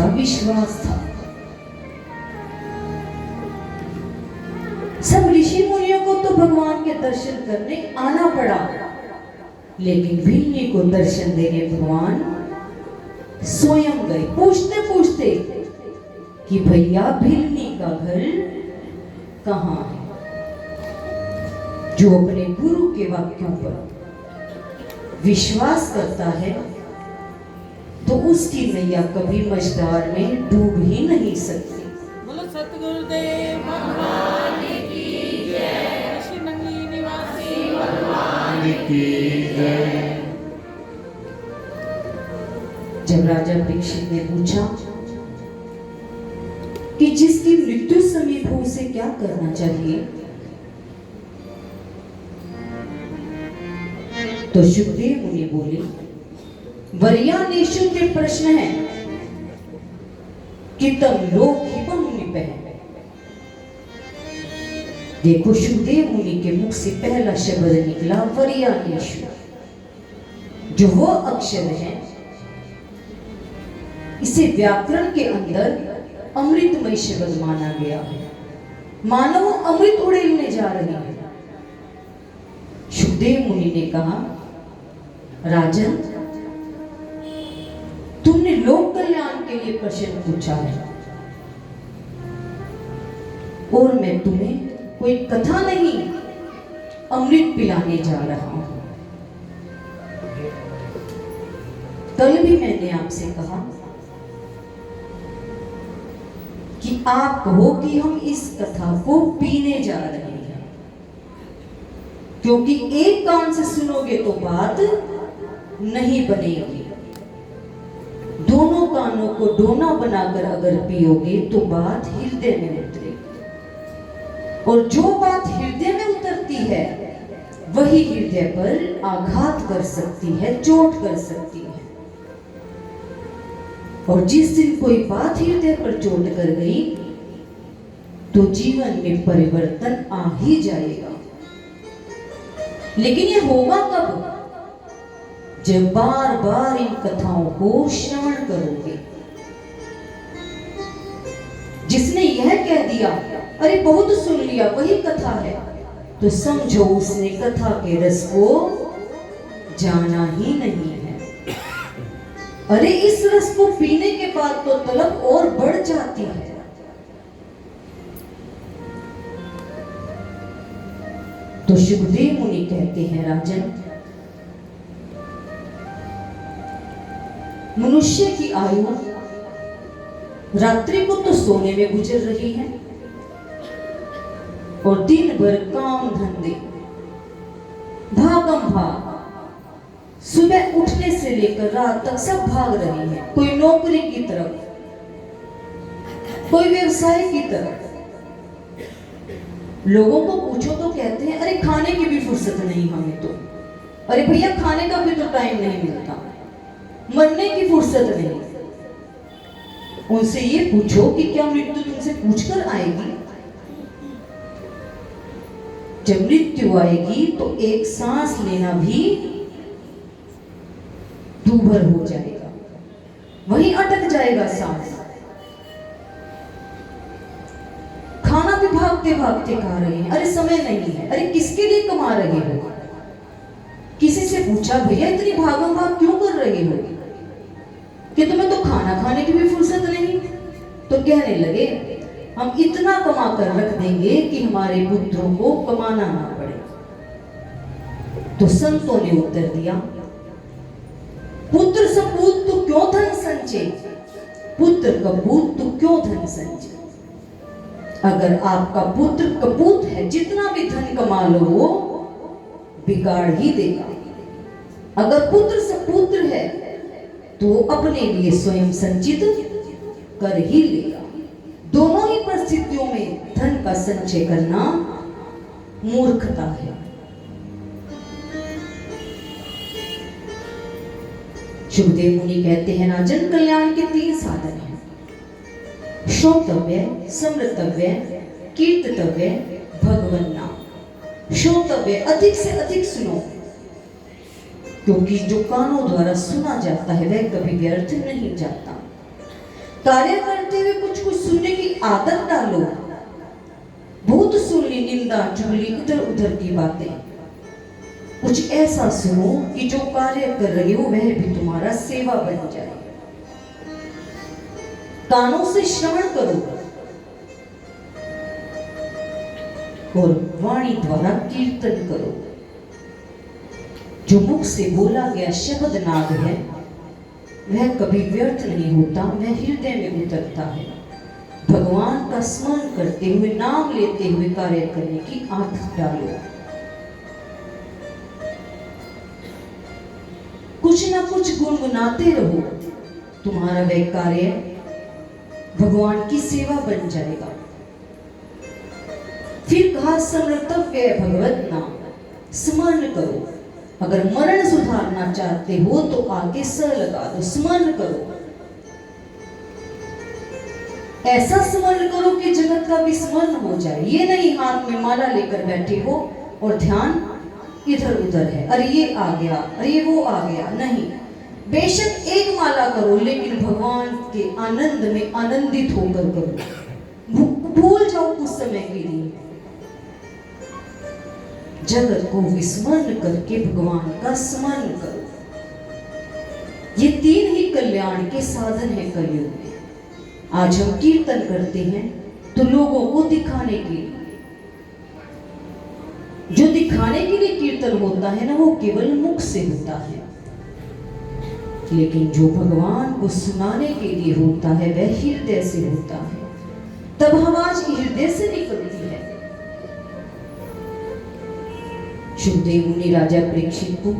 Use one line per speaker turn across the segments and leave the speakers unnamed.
था, विश्वास था। सब ऋषि मुनियों को तो भगवान के दर्शन करने आना पड़ा, लेकिन भिन्नी को दर्शन देने भगवान स्वयं गए, पूछते पूछते कि भैया भिन्नी का घर कहाँ है। जो अपने गुरु के वाक्यों पर विश्वास करता है तो उसकी नैया कभी मझधार में डूब ही नहीं सकती।
बोलो सतगुरुदेव भगवान की जय, ऋषि नंदी निवासी भगवान की जय।
जब राजा परीक्षित ने पूछा कि जिसकी मृत्यु समीप हो उसे क्या करना चाहिए, तो सुखदेव मुनि बोले, वर्यानेशु के प्रश्न है कि तम लोक हिपम निपह। देखो सुखदेव मुनि के मुख से पहला शब्द निकला वर्यानेशु, जो वो अक्षर है, इसे व्याकरण के अंदर अमृतमय शब्द माना गया है, मानो अमृत उड़ेलने जा रही है। सुखदेव मुनि ने कहा, राजन तुमने लोक कल्याण के लिए प्रश्न पूछा है और मैं तुम्हें कोई कथा नहीं अमृत पिलाने जा रहा हूं। कल भी मैंने आपसे कहा कि आप कहो कि हम इस कथा को पीने जा रहे हैं, क्योंकि एक कान से सुनोगे तो बात नहीं बनेगी, दोनों कानों को डोना बनाकर अगर पियोगे तो बात हृदय में उतरेगी, और जो बात हृदय में उतरती है वही हृदय पर आघात कर सकती है, चोट कर सकती है। और जिस दिन कोई बात हृदय पर चोट कर गई तो जीवन में परिवर्तन आ ही जाएगा। लेकिन ये होगा कब? जब बार बार इन कथाओं को श्रवण करोगे। जिसने यह कह दिया अरे बहुत सुन लिया वही कथा है, तो समझो उसने कथा के रस को जाना ही नहीं है। अरे इस रस को पीने के बाद तो तलब और बढ़ जाती है। तो सुखदेव मुनि कहते हैं, राजन मनुष्य की आयु रात्रि को तो सोने में गुजर रही है और दिन भर काम धंधे भागम भाग, सुबह उठने से लेकर रात तक सब भाग रहे हैं, कोई नौकरी की तरफ, कोई व्यवसाय की तरफ। लोगों को पूछो तो कहते हैं अरे खाने की भी फुर्सत नहीं हमें तो, अरे भैया खाने का भी तो टाइम नहीं मिलता, मरने की फुर्सत नहीं। उनसे ये पूछो कि क्या मृत्यु तुमसे पूछकर आएगी? जब मृत्यु आएगी तो एक सांस लेना भी दूभर हो जाएगा, वहीं अटक जाएगा सांस। खाना भी भागते भागते खा रहे हैं, अरे समय नहीं है, अरे किसके लिए कमा रहे हो? किसी से पूछा भैया इतनी भागम भाग क्यों कर रहे हो कि तुम्हें तो खाना खाने की भी फुर्सत नहीं? तो कहने लगे हम इतना कमा कर रख देंगे कि हमारे पुत्रों को कमाना ना पड़े। तो संतों ने उत्तर दिया, पुत्र सपूत तो क्यों धन संचय, पुत्र कपूत तो क्यों धन संचय। अगर आपका पुत्र कपूत है, जितना भी धन कमा लो वो बिगाड़ ही देगा। अगर पुत्र सपुत्र है तो अपने लिए स्वयं संचित कर ही लेगा। दोनों ही परिस्थितियों में धन का संचय करना मूर्खता है। सुखदेव मुनि कहते हैं, राजन कल्याण के 3 साधन हैं, श्रोतव्य, स्मृतव्य, कीर्तव्य, भगवन नाम। श्रोतव्य, अधिक से अधिक सुनो, क्योंकि जो कानों द्वारा सुना जाता है वह कभी व्यर्थ नहीं जाता। कार्य करते हुए कुछ कुछ सुनने की आदत डालो। बहुत सुन ली निंदा चुगली इधर उधर की बातें, कुछ ऐसा सुनो कि जो कार्य कर रहे हो वह भी तुम्हारा सेवा बन जाए। कानों से श्रवण करो और वाणी द्वारा कीर्तन करो। जो मुख से बोला गया शब्द नाद है वह कभी व्यर्थ नहीं होता, वह हृदय में उतरता है। भगवान का स्मरण करते हुए नाम लेते हुए कार्य करने की आदत डालो। कुछ ना कुछ गुनगुनाते रहो, तुम्हारा वह कार्य भगवान की सेवा बन जाएगा। फिर कहा समर्तव्य भगवत नाम, स्मरण करो। अगर मरण सुधारना चाहते हो तो आगे स लगा दो, स्मरण करो। ऐसा स्मरण करो कि जगत का विस्मरण हो जाए। ये नहीं हाथ में माला लेकर बैठे हो और ध्यान इधर उधर है, अरे ये आ गया, अरे ये वो आ गया। नहीं, बेशक एक माला करो लेकिन भगवान के आनंद में आनंदित होकर करो। भूल जाओ कुछ समय के लिए, जगत को विस्मरण करके भगवान का स्मरण करो। ये तीन ही कल्याण के साधन है कलयुग में। आज हम कीर्तन करते हैं तो लोगों को दिखाने के लिए, जो दिखाने के लिए कीर्तन होता है ना वो केवल मुख से होता है, लेकिन जो भगवान को सुनाने के लिए होता है वह हृदय से होता है। तब आवाज हृदय से निकलती है। सुखदेव मुनि राजा परीक्षित को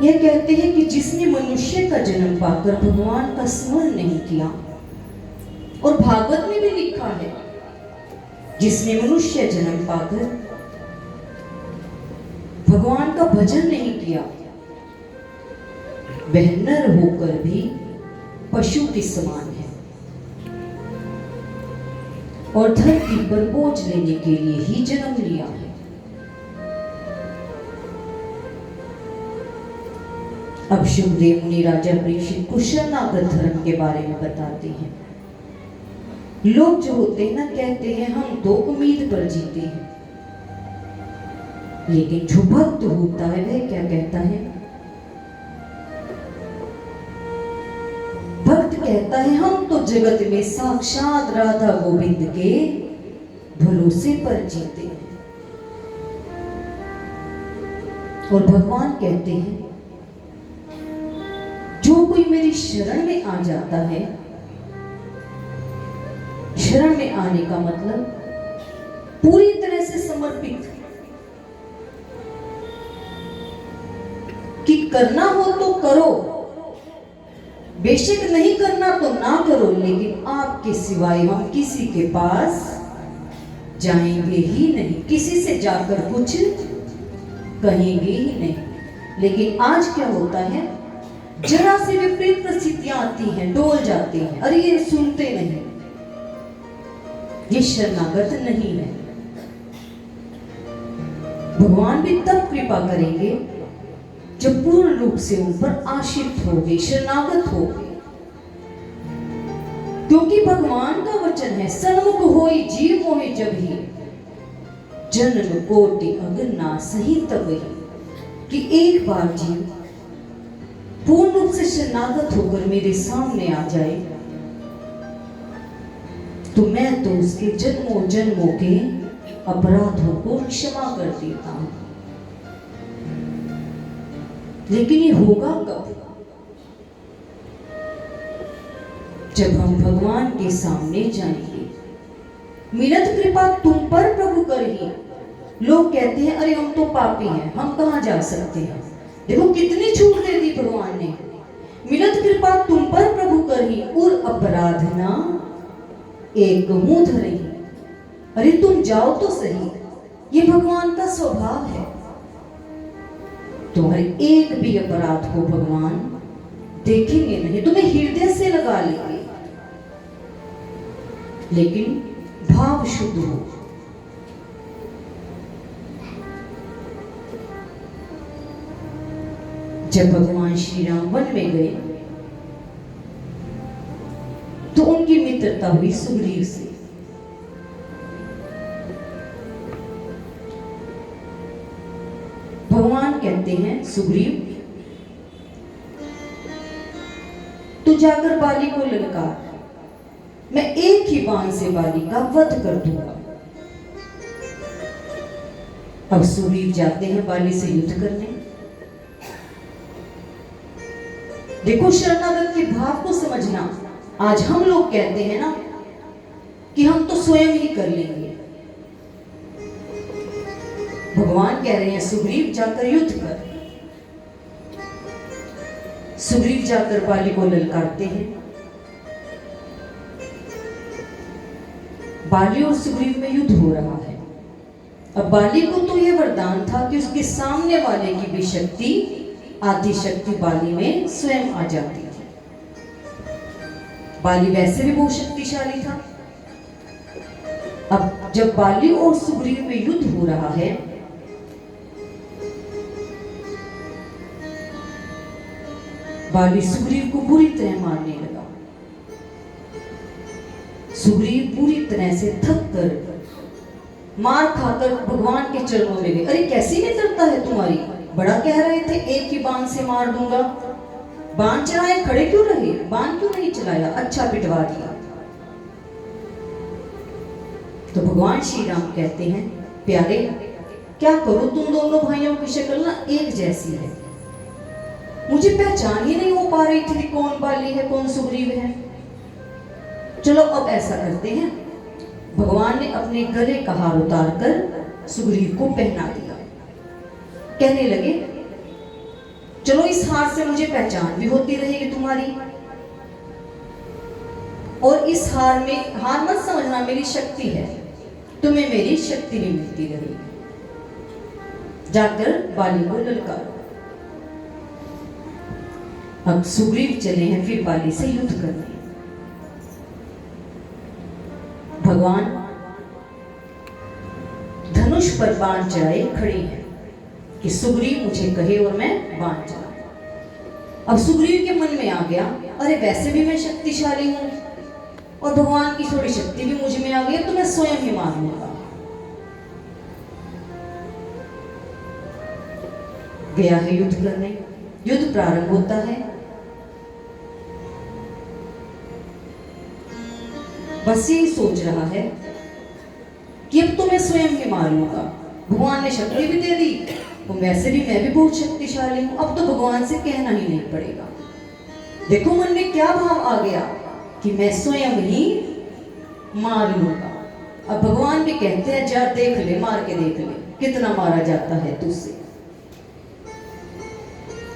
यह कहते हैं कि जिसने मनुष्य का जन्म पाकर भगवान का स्मरण नहीं किया, और भागवत में भी लिखा है जिसने मनुष्य जन्म पाकर भगवान का भजन नहीं किया वह नर होकर भी पशु के समान है और धरती पर बोझ लेने के लिए ही जन्म लिया है। अब सुखदेव मुनि राजा परीक्षित को शरणागत धर्म के बारे में बताते हैं। लोग जो होते हैं ना कहते हैं हम तो उम्मीद पर जीते हैं, लेकिन जो भक्त होता है वह क्या कहता है? भक्त कहता है हम तो जगत में साक्षात राधा गोविंद के भरोसे पर जीते हैं। और भगवान कहते हैं जो कोई मेरी शरण में आ जाता है, शरण में आने का मतलब पूरी तरह से समर्पित, कि करना हो तो करो, बेशक नहीं करना तो ना करो, लेकिन आपके सिवाय हम किसी के पास जाएंगे ही नहीं, किसी से जाकर कुछ कहेंगे ही नहीं। लेकिन आज क्या होता है, जरा से विपरीत परिस्थितियां आती हैं, डोल जाते हैं, अरे ये सुनते नहीं, ये शरणागत नहीं है। भगवान भी तब कृपा करेंगे जब पूर्ण रूप से उन पर आश्रित होगे, शरणागत होगे। क्योंकि भगवान का वचन है सन्मुख होई जीव मोहि जब ही, जन्म कोटि अगर ना सही तब ही, कि एक बार जीव पूर्ण रूप से शरणागत होकर मेरे सामने आ जाए तो मैं तो उसके जन्मों जन्मों के अपराधों को क्षमा कर देता हूं। लेकिन ये होगा कब? जब हम भगवान के सामने जाएंगे। मिलत कृपा तुम पर प्रभु करी। लोग कहते हैं अरे हम तो पापी हैं, हम कहां जा सकते हैं। देखो कितनी छूट दे दी भगवान ने। मिलत कृपा तुम पर प्रभु करी और अपराधना एक मुंह धरी। अरे तुम जाओ तो सही, ये भगवान का स्वभाव है। तुम्हारे एक भी अपराध को भगवान देखेंगे नहीं, तुम्हें हृदय से लगा लेंगे, लेकिन भाव शुद्ध हो। जब भगवान श्री राम वन में गए तो उनकी मित्रता हुई सुग्रीव से। भगवान कहते हैं सुग्रीव तू जाकर बाली को ललकार, मैं एक ही बाण से बाली का वध कर दूंगा। अब सुग्रीव जाते हैं बाली से युद्ध करने। देखो शरणागत के भाव को समझना। आज हम लोग कहते हैं ना कि हम तो स्वयं ही कर लेंगे। भगवान कह रहे हैं सुग्रीव जाकर युद्ध कर। सुग्रीव जाकर बाली को ललकारते हैं। बाली और सुग्रीव में युद्ध हो रहा है। अब बाली को तो यह वरदान था कि उसके सामने वाले की भी शक्ति, आधी शक्ति बाली में स्वयं आ जाती थी। बाली वैसे भी बहुत शक्तिशाली था। अब जब बाली और सुग्रीव में युद्ध हो रहा है, बाली सुग्रीव को बुरी तरह मारने लगा। सुग्रीव पूरी तरह से थक कर, मार खाकर भगवान के चरणों में गए। अरे कैसी मित्रता है तुम्हारी, बड़ा कह रहे थे एक ही बाण से मार दूंगा, बाण चलाए खड़े क्यों रहे, बाण क्यों नहीं चलाया, अच्छा पिटवा दिया। तो भगवान श्री राम कहते हैं प्यारे क्या करो, तुम दोनों भाइयों की शक्ल ना एक जैसी है, मुझे पहचान ही नहीं हो पा रही थी कौन बाली है कौन सुग्रीव है। चलो अब ऐसा करते हैं, भगवान ने अपने गले का हार उतारकर सुग्रीव को पहना दिया। कहने लगे चलो इस हार से मुझे पहचान भी होती रहेगी तुम्हारी, और इस हार में, हार मत समझना मेरी शक्ति है, तुम्हें मेरी शक्ति भी मिलती रहेगी। जाकर बाली को ललकारो। अब सुग्रीव चले हैं फिर बाली से युद्ध करने। भगवान धनुष पर बाण चढ़ाए खड़े हैं कि सुग्रीव मुझे कहे और मैं बाण चलाऊं। अब सुग्रीव के मन में आ गया अरे वैसे भी मैं शक्तिशाली हूं और भगवान की थोड़ी शक्ति भी मुझ में आ गई, तो मैं स्वयं ही मार लूंगा। गया है युद्ध करने। युद्ध प्रारंभ होता है। बस यही सोच रहा है कि अब तो मैं स्वयं ही मार लूंगा, भगवान ने शक्ति भी दे दी, तो वैसे भी मैं भी बहुत शक्तिशाली हूं, अब तो भगवान से कहना ही नहीं पड़ेगा। देखो मन में क्या भाव आ गया कि मैं स्वयं ही मार लूंगा। अब भगवान भी कहते हैं जा देख ले, मार के देख ले कितना मारा जाता है तुझसे।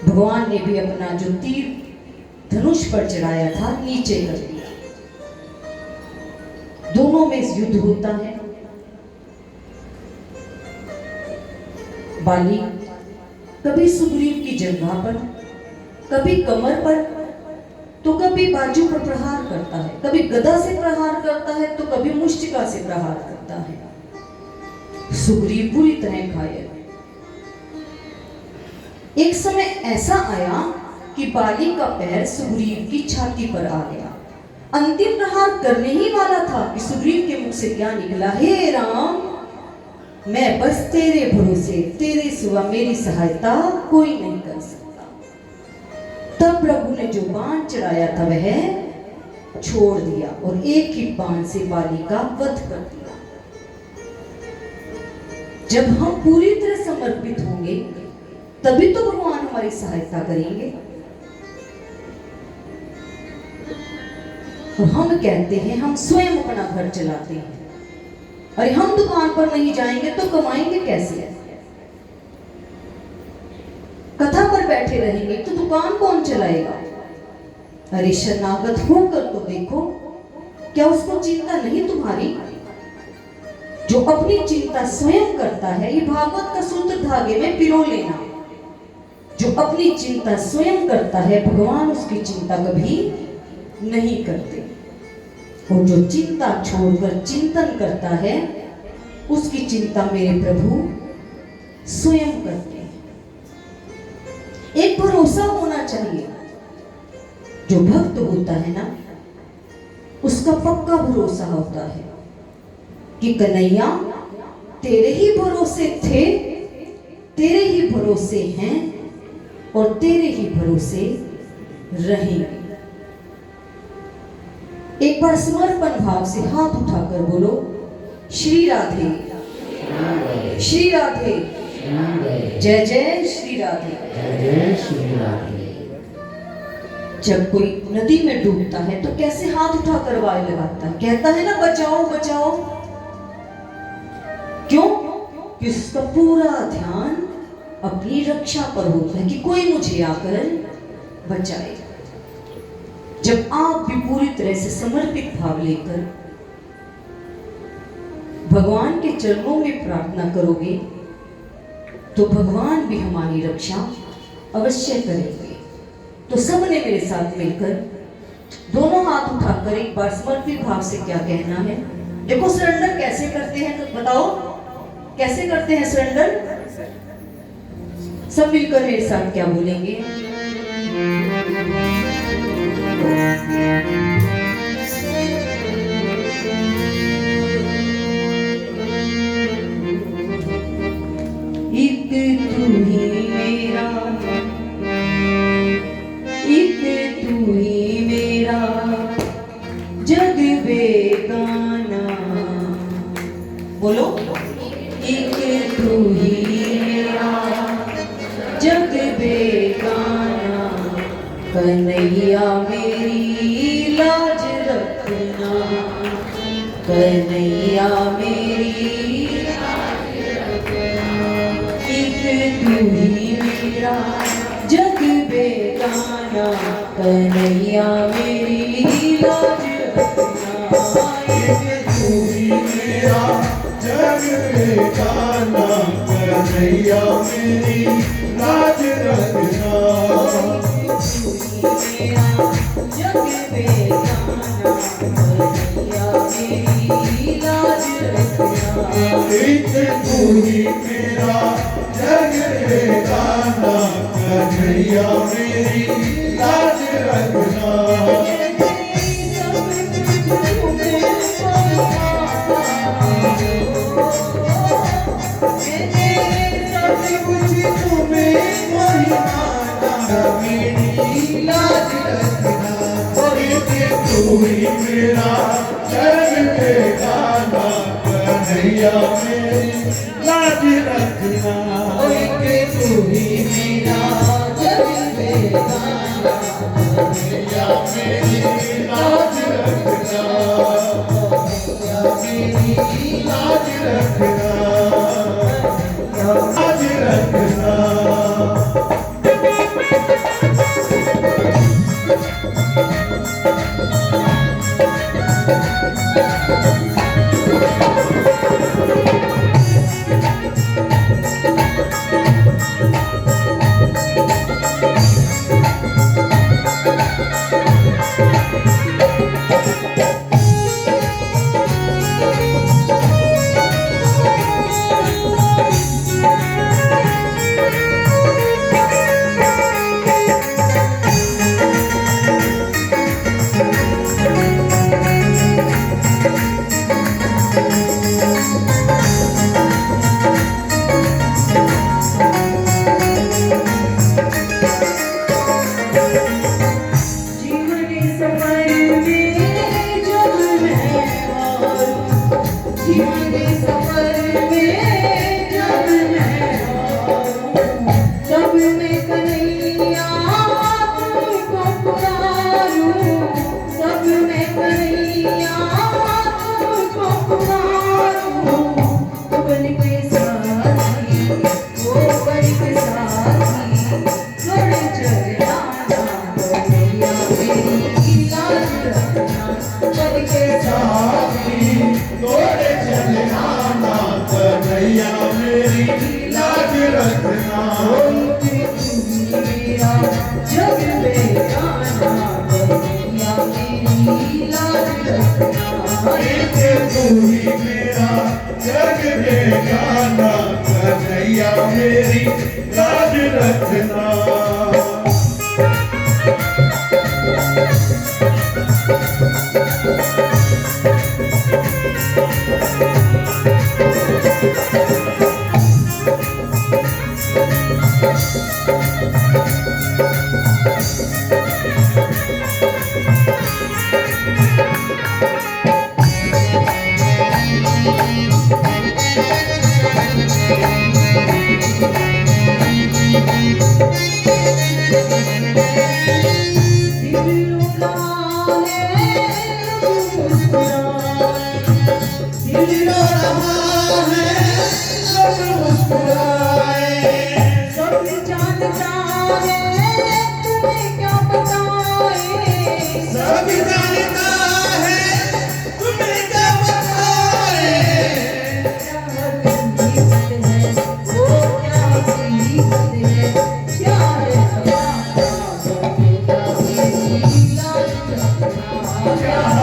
भगवान ने भी अपना जो तीर धनुष पर चढ़ाया था नीचे कर दिया। दोनों में युद्ध होता है। बाली कभी सुग्रीव की जंघा पर, कभी कमर पर, तो कभी बाजू पर प्रहार करता है, कभी गदा से प्रहार करता है, तो कभी मुष्टिका से प्रहार करता है। सुग्रीव पूरी तरह घायल। एक समय ऐसा आया कि बाली का पैर सुग्रीव की छाती पर आ गया। अंतिम प्रहार करने ही वाला था कि सुग्रीव के मुख से क्या निकला, हे राम मैं बस तेरे भरोसे, तेरे सिवा मेरी सहायता कोई नहीं कर सकता। तब प्रभु ने जो बाण चढ़ाया था वह छोड़ दिया और एक ही बाण से बाली का वध कर दिया। जब हम पूरी तरह समर्पित होंगे तभी तो भगवान हमारी सहायता करेंगे। और हम कहते हैं हम स्वयं अपना घर चलाते हैं, अरे हम दुकान पर नहीं जाएंगे तो कमाएंगे कैसे? कथा पर बैठे रहेंगे तो दुकान कौन चलाएगा? अरे शरणागत होकर तो देखो, क्या उसको चिंता नहीं तुम्हारी? जो अपनी चिंता स्वयं करता है, ये भागवत का सूत्र धागे में पिरो लेना। जो अपनी चिंता स्वयं करता है भगवान उसकी चिंता कभी नहीं करते, और जो चिंता छोड़कर चिंतन करता है उसकी चिंता मेरे प्रभु स्वयं करते हैं। एक भरोसा होना चाहिए। जो भक्त होता है ना, उसका पक्का भरोसा होता है कि कन्हैया तेरे ही भरोसे थे, तेरे ही भरोसे हैं और तेरे ही भरोसे रहेंगे। एक बार समर्पण भाव से हाथ उठाकर बोलो, श्री राधे, श्री राधे, जय जय श्री राधे,
जय श्री राधे।
जब कोई नदी में डूबता है तो कैसे हाथ उठाकर वाय लगाता है, कहता है ना बचाओ बचाओ। क्यों? कि उसका पूरा ध्यान अपनी रक्षा पर होता है कि कोई मुझे आकर बचाए। जब आप भी पूरी तरह से समर्पित भाव लेकर भगवान के चरणों में प्रार्थना करोगे तो भगवान भी हमारी रक्षा अवश्य करेंगे। तो सबने मेरे साथ मिलकर दोनों हाथ उठाकर एक बार समर्पित भाव से क्या कहना है। देखो सरेंडर कैसे करते हैं, तो बताओ कैसे करते हैं सरेंडर। सब मिलकर मेरे साथ क्या बोलेंगे। एक तू ही मेरा, एक तू ही मेरा जग बेगाना। बोलो, एक तू ही मेरा जग बेगाना, कन्हैया मेरी लाज रखना, कन्हैया मेरी लाज रखना। एक तू ही मेरा जग बेगाना, कन्हैया मेरी लाज रखना।
एक तू ही मेरा जग बेगाना, कन्हैया मेरी लाज रखना।
जग बेगाना, कन्हैया मेरी लाज रखना।
एक तू ही मेरा जग बेगाना, कन्हैया मेरी लाज रखना। तू ही मेरा जग बेगाना, कन्हैया मेरी लाज रखना।
तू ही मेरा जग बेगाना,
कन्हैया मेरी लाज रखना, मेरी लाज रखना, लाज रखना। कन्हैया मेरी लाज रखना।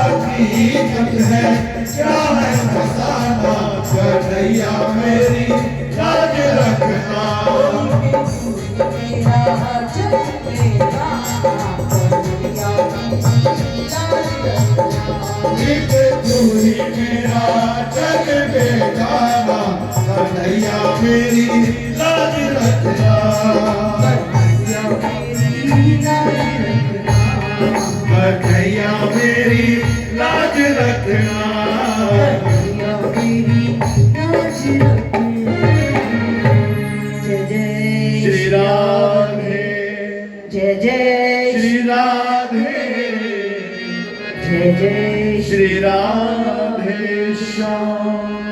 हकीकत है क्या है फसाना कन्हैया मेरी लाज रखना एक तू ही मेरा जग बेगाना कन्हैया मेरी लाज रखना कन्हैया मेरी लाज रखना श्री राधे
जय जय
श्री राधे
जय जय
श्री राधे